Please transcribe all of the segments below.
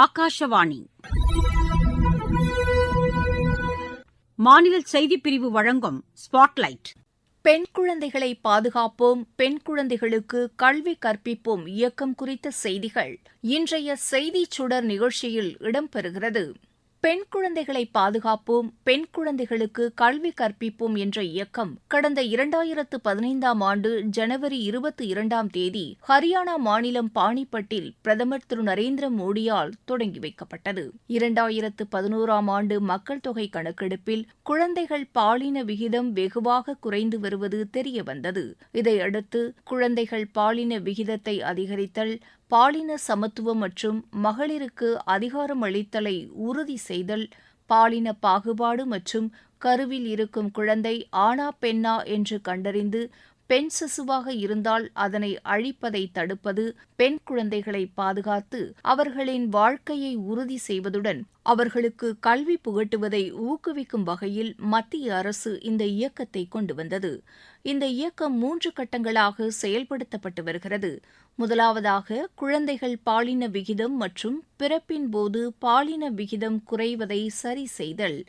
ஆகாஷவாணி மாநில செய்திப்பிரிவு வழங்கும் ஸ்பாட்லைட். பெண் குழந்தைகளை பாதுகாப்போம், பெண் குழந்தைகளுக்கு கல்வி கற்பிப்போம் இயக்கம் குறித்த செய்திகள் இன்றைய செய்திச் சுடர் நிகழ்ச்சியில் இடம்பெறுகிறது. பெண் குழந்தைகளை பாதுகாப்போம், பெண் குழந்தைகளுக்கு கல்வி கற்பிப்போம் என்ற இயக்கம் கடந்த 2015ஆம் ஆண்டு ஜனவரி 22ஆம் தேதி ஹரியானா மாநிலம் பானிபட்டில் பிரதமர் திரு நரேந்திர மோடியால் தொடங்கி வைக்கப்பட்டது. 2011ஆம் ஆண்டு மக்கள் தொகை கணக்கெடுப்பில் குழந்தைகள் பாலின விகிதம் வெகுவாக குறைந்து வருவது தெரியவந்தது. இதையடுத்து குழந்தைகள் பாலின விகிதத்தை அதிகரித்தல், பாலின சமத்துவம் மற்றும் மகளிருக்கு அதிகாரம் அளித்தலை உறுதி செய்தல், பாலின பாகுபாடு மற்றும் கருவில் இருக்கும் குழந்தை ஆணா பெண்ணா என்று கண்டறிந்து பெண் சிசுவாக இருந்தால் அதனை அழிப்பதை தடுப்பது, பெண் குழந்தைகளை பாதுகாத்து அவர்களின் வாழ்க்கையை உறுதி செய்வதுடன் அவர்களுக்கு கல்வி புகட்டுவதை ஊக்குவிக்கும் வகையில் மத்திய அரசு இந்த இயக்கத்தை கொண்டு வந்தது. இந்த இயக்கம் 3 கட்டங்களாக செயல்படுத்தப்பட்டு வருகிறது. முதலாவதாக குழந்தைகள் பாலின விகிதம் மற்றும் பிறப்பின் போது பாலின விகிதம் குறைவதை சரி செய்தல்.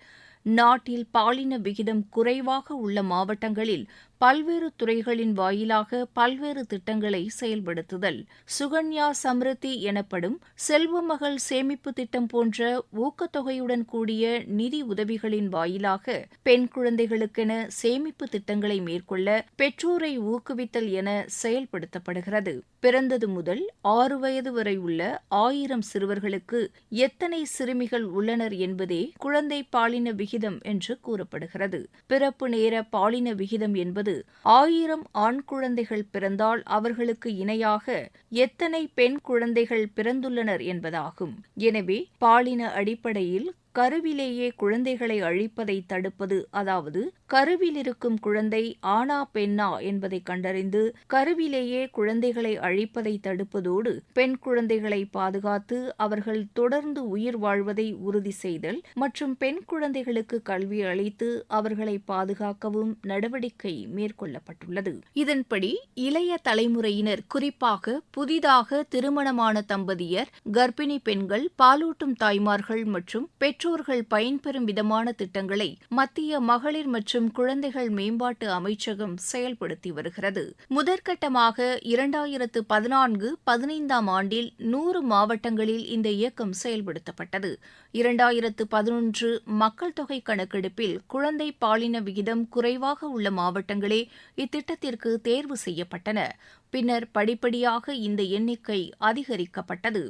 நாட்டில் பாலின விகிதம் குறைவாக உள்ள மாவட்டங்களில் பல்வேறு துறைகளின் வாயிலாக பல்வேறு திட்டங்களை செயல்படுத்துதல். சுகன்யா சம்ருத்தி எனப்படும் செல்வமகள் சேமிப்பு திட்டம் போன்ற ஊக்கத்தொகையுடன் கூடிய நிதி உதவிகளின் வாயிலாக பெண் குழந்தைகளுக்கென சேமிப்பு திட்டங்களை மேற்கொள்ள பெற்றோரை ஊக்குவித்தல் என செயல்படுத்தப்படுகிறது. பிறந்தது முதல் 6 வயது வரை உள்ள 1000 சிறுவர்களுக்கு எத்தனை சிறுமிகள் உள்ளனர் என்பதே குழந்தை பாலின விகிதம் என்று கூறப்படுகிறது. பிறப்பு நேர பாலின விகிதம் என்பது 1000 ஆண் குழந்தைகள் பிறந்தால் அவர்களுக்கு இணையாக எத்தனை பெண் குழந்தைகள் பிறந்துள்ளனர் என்பதாகும். எனவே பாலின அடிப்படையில் கருவிலேயே குழந்தைகளை அழிப்பதை தடுப்பது, அதாவது கருவில் இருக்கும் குழந்தை ஆணா பெண்ணா என்பதை கண்டறிந்து கருவிலேயே குழந்தைகளை அழிப்பதை தடுப்பதோடு பெண் குழந்தைகளை பாதுகாத்து அவர்கள் தொடர்ந்து உயிர் வாழ்வதை உறுதி செய்தல் மற்றும் பெண் குழந்தைகளுக்கு கல்வி அளித்து அவர்களை பாதுகாக்கவும் நடவடிக்கை மேற்கொள்ளப்பட்டுள்ளது. இதன்படி இளைய தலைமுறையினர், குறிப்பாக புதிதாக திருமணமான தம்பதியர், கர்ப்பிணி பெண்கள், பாலூட்டும் தாய்மார்கள் மற்றும் பெற்றோர்கள் பயன்பெறும் விதமான திட்டங்களை மத்திய மகளிர் மற்றும் குழந்தைகள் மேம்பாட்டு அமைச்சகம் செயல்படுத்தி வருகிறது. முதற்கட்டமாக 2014-15ஆம் ஆண்டில் 100 மாவட்டங்களில் இந்த இயக்கம் செயல்படுத்தப்பட்டது. 2011 மக்கள் தொகை கணக்கெடுப்பில் குழந்தை பாலின விகிதம் குறைவாக உள்ள மாவட்டங்களே இத்திட்டத்திற்கு தேர்வு செய்யப்பட்டன. பின்னர் படிப்படியாக இந்த எண்ணிக்கை அதிகரிக்கப்பட்டது.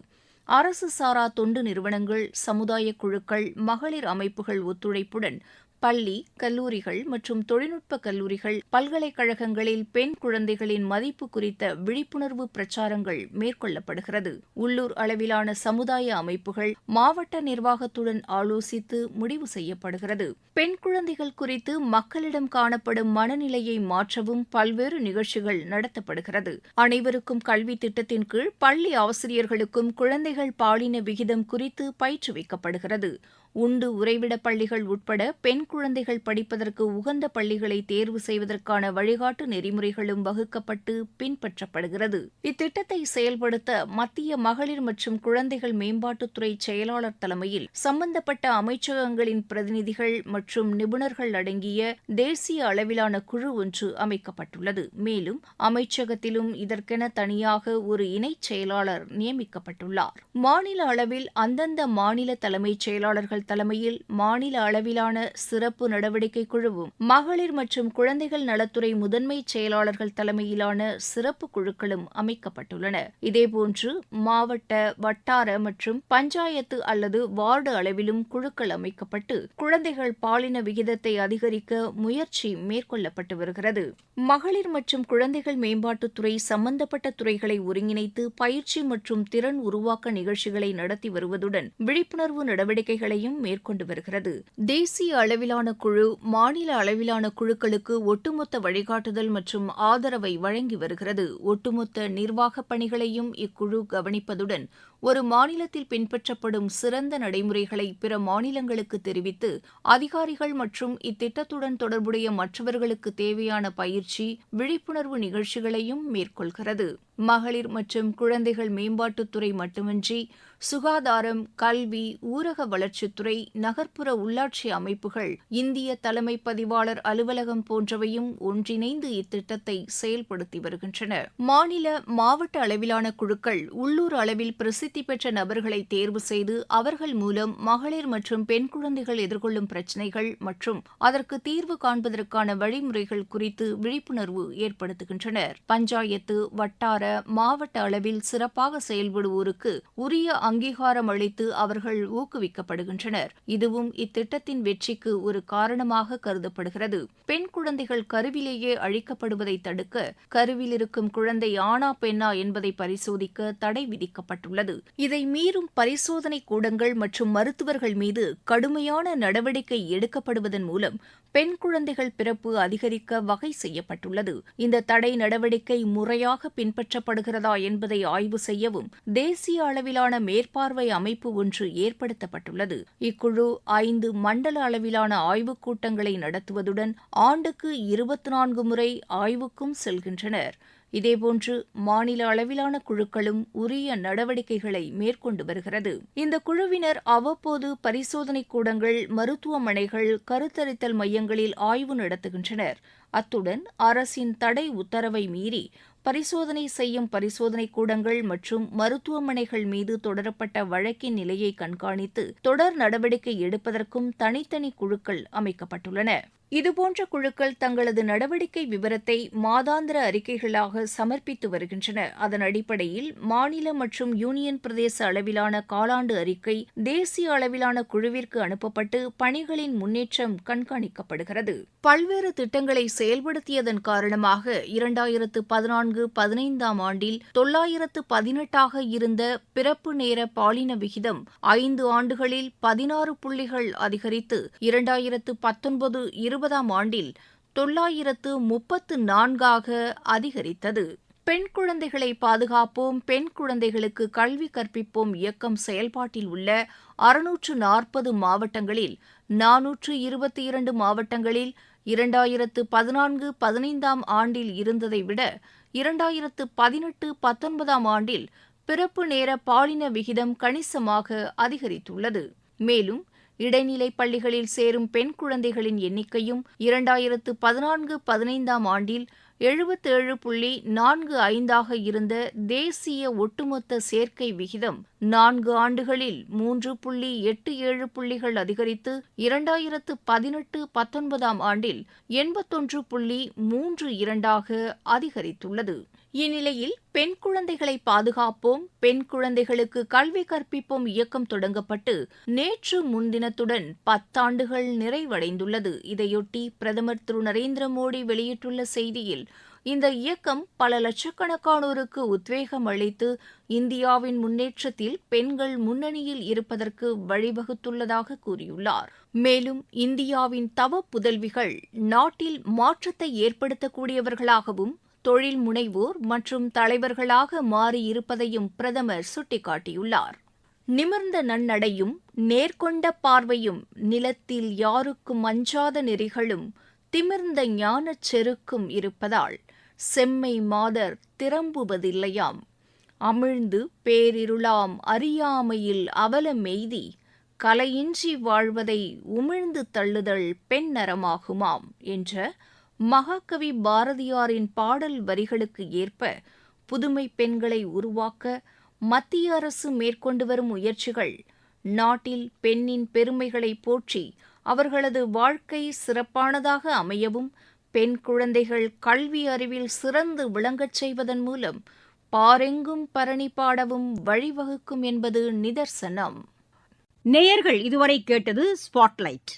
அரசு சாரா தொண்டு நிறுவனங்கள், சமுதாய குழுக்கள், மகளிர் அமைப்புகள் ஒத்துழைப்புடன் பள்ளி, கல்லூரிகள் மற்றும் தொழில்நுட்ப கல்லூரிகள், பல்கலைக்கழகங்களில் பெண் குழந்தைகளின் மதிப்பு குறித்த விழிப்புணர்வு பிரச்சாரங்கள் மேற்கொள்ளப்படுகிறது. உள்ளூர் அளவிலான சமுதாய அமைப்புகள் மாவட்ட நிர்வாகத்துடன் ஆலோசித்து முடிவு செய்யப்படுகிறது. பெண் குழந்தைகள் குறித்து மக்களிடம் காணப்படும் மனநிலையை மாற்றவும் பல்வேறு நிகழ்ச்சிகள் நடத்தப்படுகிறது. அனைவருக்கும் கல்வி திட்டத்தின் கீழ் பள்ளி ஆசிரியர்களுக்கும் குழந்தைகள் பாலின விகிதம் குறித்து பயிற்றுவிக்கப்படுகிறது. உண்டு உறைவிட பள்ளிகள் உட்பட பெண் குழந்தைகள் படிப்பதற்கு உகந்த பள்ளிகளை தேர்வு செய்வதற்கான வழிகாட்டு நெறிமுறைகளும் வகுக்கப்பட்டு பின்பற்றப்படுகிறது. இத்திட்டத்தை செயல்படுத்த மத்திய மகளிர் மற்றும் குழந்தைகள் மேம்பாட்டுத்துறை செயலாளர் தலைமையில் சம்பந்தப்பட்ட அமைச்சகங்களின் பிரதிநிதிகள் மற்றும் நிபுணர்கள் அடங்கிய தேசிய அளவிலான குழு ஒன்று அமைக்கப்பட்டுள்ளது. மேலும் அமைச்சகத்திலும் இதற்கென தனியாக ஒரு இணைச் செயலாளர் நியமிக்கப்பட்டுள்ளார். மாநில அளவில் அந்தந்த மாநில தலைமைச் செயலாளர்கள் தலைமையில் மாநில அளவிலான சிறப்பு நடவடிக்கை குழுவும், மகளிர் மற்றும் குழந்தைகள் நலத்துறை முதன்மை செயலாளர்கள் தலைமையிலான சிறப்பு குழுக்களும் அமைக்கப்பட்டுள்ளன. இதேபோன்று மாவட்ட, வட்டார மற்றும் பஞ்சாயத்து அல்லது வார்டு அளவிலும் குழுக்கள் அமைக்கப்பட்டு குழந்தைகள் பாலின விகிதத்தை அதிகரிக்க முயற்சி மேற்கொள்ளப்பட்டு வருகிறது. மகளிர் மற்றும் குழந்தைகள் மேம்பாட்டுத்துறை சம்பந்தப்பட்ட துறைகளை ஒருங்கிணைத்து பயிற்சி மற்றும் திறன் உருவாக்க நிகழ்ச்சிகளை நடத்தி வருவதுடன் விழிப்புணர்வு நடவடிக்கைகளையும் மேற்கொண்டு வருகிறது. தேசிய அளவிலான குழு மாநில அளவிலான குழுக்களுக்கு ஒட்டுமொத்த வழிகாட்டுதல் மற்றும் ஆதரவை வழங்கி வருகிறது. ஒட்டுமொத்த நிர்வாகப் பணிகளையும் இக்குழு கவனிப்பதுடன் ஒரு மாநிலத்தில் பின்பற்றப்படும் சிறந்த நடைமுறைகளை பிற மாநிலங்களுக்கு தெரிவித்து அதிகாரிகள் மற்றும் இத்திட்டத்துடன் தொடர்புடைய மற்றவர்களுக்கு தேவையான பயிற்சி, விழிப்புணர்வு நிகழ்ச்சிகளையும் மேற்கொள்கிறது. மகளிர் மற்றும் குழந்தைகள் மேம்பாட்டுத்துறை மட்டுமின்றி சுகாதாரம், கல்வி, ஊரக வளர்ச்சித்துறை, நகர்ப்புற உள்ளாட்சி அமைப்புகள், இந்திய தலைமை பதிவாளர் அலுவலகம் போன்றவையும் ஒன்றிணைந்து இத்திட்டத்தை செயல்படுத்தி வருகின்றன. மாநில, மாவட்ட அளவிலான குழுக்கள் உள்ளூர் அளவில் பிரசித்தி பெற்ற நபர்களை தேர்வு செய்து அவர்கள் மூலம் மகளிர் மற்றும் பெண் குழந்தைகள் எதிர்கொள்ளும் பிரச்சினைகள் மற்றும் அதற்கு தீர்வு காண்பதற்கான வழிமுறைகள் குறித்து விழிப்புணர்வு ஏற்படுத்துகின்றனர். பஞ்சாயத்து, வட்டார, மாவட்ட அளவில் சிறப்பாக செயல்படுவோருக்கு உரிய அங்கீகாரம் அளித்து அவர்கள் ஊக்குவிக்கப்படுகின்றனர். இதுவும் இத்திட்டத்தின் வெற்றிக்கு ஒரு காரணமாக கருதப்படுகிறது. பெண் குழந்தைகள் கருவிலேயே அழிக்கப்படுவதை தடுக்க கருவில் இருக்கும் குழந்தை ஆணா பெண்ணா என்பதை பரிசோதிக்க தடை விதிக்கப்பட்டுள்ளது. இதை மீறும் பரிசோதனை கூடங்கள் மற்றும் மருத்துவர்கள் மீது கடுமையான நடவடிக்கை எடுக்கப்படுவதன் மூலம் பெண் குழந்தைகள் பிறப்பு அதிகரிக்க வகை செய்யப்பட்டுள்ளது. இந்த தடை நடவடிக்கை முறையாக பின்பற்றப்படுகிறதா என்பதை ஆய்வு செய்யவும் தேசிய அளவிலான மேற்பார்வை அமைப்பு ஒன்று ஏற்படுத்தப்பட்டுள்ளது. இக்குழு 5 மண்டல அளவிலான ஆய்வுக் கூட்டங்களை நடத்துவதுடன் ஆண்டுக்கு 24 முறை ஆய்வுக்கும் செல்கின்றனர். இதேபோன்று மாநில அளவிலான குழுக்களும் உரிய நடவடிக்கைகளை மேற்கொண்டு வருகிறது. இந்த குழுவினர் அவ்வப்போது பரிசோதனை கூடங்கள், மருத்துவமனைகள், கருத்தரித்தல் மையங்களில் ஆய்வு நடத்துகின்றனர். அத்துடன் அரசின் தடை உத்தரவை மீறி பரிசோதனை செய்யும் பரிசோதனை கூடங்கள் மற்றும் மருத்துவமனைகள் மீது தொடரப்பட்ட வழக்கின் நிலையை கண்காணித்து தொடர் நடவடிக்கை எடுப்பதற்கும் தனித்தனி குழுக்கள் அமைக்கப்பட்டுள்ளன. இதுபோன்ற குழுக்கள் தங்களது நடவடிக்கை விவரத்தை மாதாந்திர அறிக்கைகளாக சமர்ப்பித்து வருகின்றன. அதன் அடிப்படையில் மாநில மற்றும் யூனியன் பிரதேச அளவிலான காலாண்டு அறிக்கை தேசிய அளவிலான குழுவிற்கு அனுப்பப்பட்டு பணிகளின் முன்னேற்றம் கண்காணிக்கப்படுகிறது. பல்வேறு திட்டங்களை செயல்படுத்தியதன் காரணமாக 2014-15 ஆண்டில் 918 இருந்த பிறப்பு நேர பாலின விகிதம் 5 ஆண்டுகளில் 16 புள்ளிகள் அதிகரித்து 2019-20 ஆண்டில் 934 அதிகரித்தது. பெண் குழந்தைகளை பாதுகாப்போம், பெண் குழந்தைகளுக்கு கல்வி கற்பிப்போம் இயக்கம் செயல்பாட்டில் உள்ள 640 மாவட்டங்களில் 422 மாவட்டங்களில் 2014-15 ஆண்டில் இருந்ததை விட 2018-19 ஆண்டில் பிறப்பு நேர பாலின விகிதம் கணிசமாக அதிகரித்துள்ளது. மேலும் இடைநிலை பள்ளிகளில் சேரும் பெண் குழந்தைகளின் எண்ணிக்கையும் 2014-15 ஆண்டில் 77.45 இருந்த தேசிய ஒட்டுமொத்த சேர்க்கை விகிதம் 4 ஆண்டுகளில் 3.87 புள்ளிகள் அதிகரித்து 2018-19 ஆண்டில் 81.32 அதிகரித்துள்ளது. இந்நிலையில் பெண் குழந்தைகளை பாதுகாப்போம், பெண் குழந்தைகளுக்கு கல்வி கற்பிப்போம் இயக்கம் தொடங்கப்பட்டு நேற்று முன்தினத்துடன் 10 ஆண்டுகள் நிறைவடைந்துள்ளது. இதையொட்டி பிரதமர் திரு நரேந்திர மோடி வெளியிட்டுள்ள செய்தியில் இந்த இயக்கம் பல லட்சக்கணக்கானோருக்கு உத்வேகம் அளித்து இந்தியாவின் முன்னேற்றத்தில் பெண்கள் முன்னணியில் இருப்பதற்கு வழிவகுத்துள்ளதாக கூறியுள்ளார். மேலும் இந்தியாவின் தவ புதல்விகள் நாட்டில் மாற்றத்தை ஏற்படுத்தக்கூடியவர்களாகவும் தொழில் முனைவோர் மற்றும் தலைவர்களாக மாறியிருப்பதையும் பிரதமர் சுட்டிக்காட்டியுள்ளார். நிமிர்ந்த நன்னடையும் நேர்கொண்ட பார்வையும் நிலத்தில் யாருக்கும் அஞ்சாத நெறிகளும் திமிர்ந்த ஞானச் செருக்கும் இருப்பதால் செம்மை மாதர் திரம்புவதில்லையாம். அமிழ்ந்து பேரிருளாம் அறியாமையில் அவலமெய்தி கலையின்றி வாழ்வதை உமிழ்ந்து தள்ளுதல் பெண்ணறமாகுமாம் என்ற மகாகவி பாரதியாரின் பாடல் வரிகளுக்கு ஏற்ப புதுமை பெண்களை உருவாக்க மத்திய அரசு மேற்கொண்டு வரும் முயற்சிகள் நாட்டில் பெண்ணின் பெருமைகளை போற்றி அவர்களது வாழ்க்கை சிறப்பானதாக அமையவும், பெண் குழந்தைகள் கல்வி அறிவில் சிறந்து விளங்கச் செய்வதன் மூலம் பாரெங்கும் பரணி பாடவும் வழிவகுக்கும் என்பது நிதர்சனம். நேயர்கள் இதுவரை கேட்டது ஸ்பாட்லைட்.